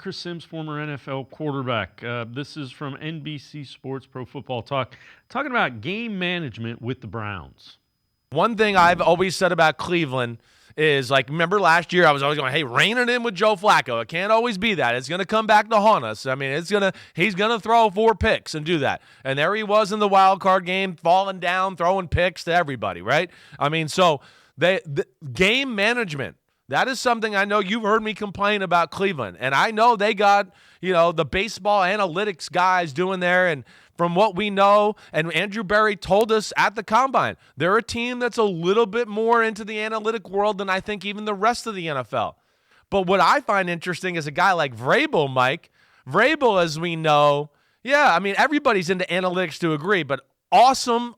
Chris Sims, former NFL quarterback. This is from NBC Sports Pro Football Talk, talking about game management with the Browns. One thing I've always said about Cleveland is, like, remember last year I was always going, hey, rein it in with Joe Flacco. It can't always be that. It's going to come back to haunt us. I mean, he's going to throw 4 picks and do that. And there he was in the wild card game, falling down, throwing picks to everybody, right? I mean, so the game management, that is something I know you've heard me complain about Cleveland. And I know they got, the baseball analytics guys doing there. And from what we know, and Andrew Berry told us at the Combine, they're a team that's a little bit more into the analytic world than I think even the rest of the NFL. But what I find interesting is a guy like Vrabel, Mike. Vrabel, as we know, everybody's into analytics to agree, but awesome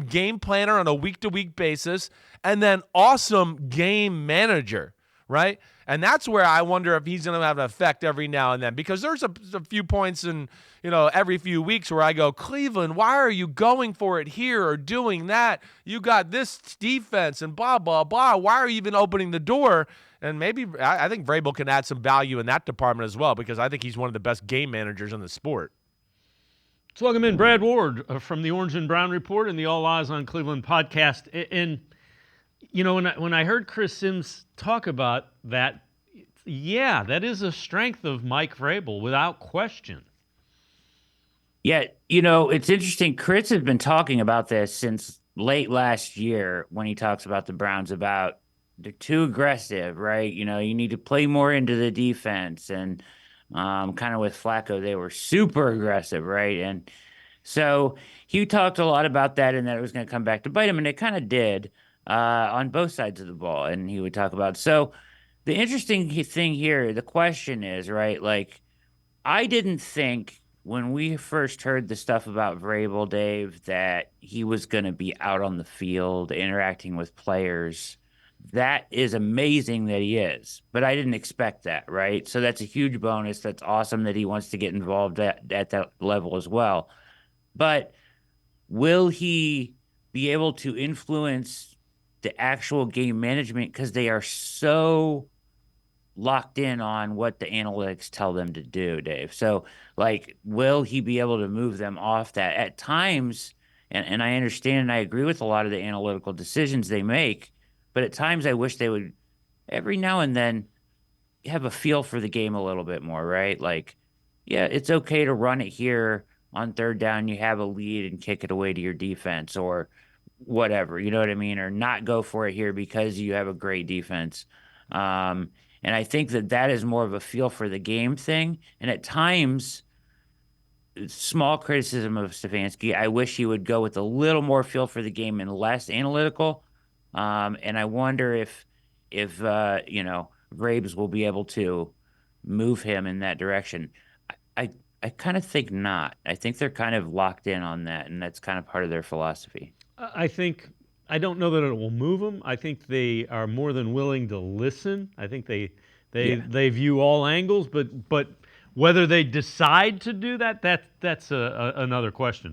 game planner on a week-to-week basis, and then awesome game manager, right? And that's where I wonder if he's going to have an effect every now and then, because there's a few points in, every few weeks where I go, Cleveland, why are you going for it here or doing that? You got this defense and blah, blah, blah. Why are you even opening the door? And maybe I think Vrabel can add some value in that department as well, because I think he's one of the best game managers in the sport. Let's welcome in Brad Ward from the Orange and Brown Report and the All Eyes on Cleveland podcast. And when I heard Chris Sims talk about that, that is a strength of Mike Vrabel without question. Yeah, it's interesting. Chris has been talking about this since late last year when he talks about the Browns, about they're too aggressive, right? You need to play more into the defense. And kind of with Flacco, they were super aggressive, right? And so he talked a lot about that and that it was going to come back to bite him, and it kind of did on both sides of the ball. And he would talk about, so the interesting thing here, the question is, right, like, I didn't think when we first heard the stuff about Vrabel, Dave, that he was going to be out on the field interacting with players. That is amazing that he is, but I didn't expect that, right? So that's a huge bonus. That's awesome that he wants to get involved at that level as well. But will he be able to influence the actual game management, because they are so locked in on what the analytics tell them to do, Dave? So, like, will he be able to move them off that at times? And I understand and I agree with a lot of the analytical decisions they make, but at times I wish they would every now and then have a feel for the game a little bit more, right? Like, yeah, it's okay to run it here on third down. You have a lead and kick it away to your defense or whatever, you know what I mean? Or not go for it here because you have a great defense. And I think that is more of a feel for the game thing. And at times, small criticism of Stefanski, I wish he would go with a little more feel for the game and less analytical. And I wonder if Vrabes will be able to move him in that direction. I kind of think not. I think they're kind of locked in on that, and that's kind of part of their philosophy. I don't know that it will move them. I think they are more than willing to listen. I think they view all angles, but whether they decide to do that's another question.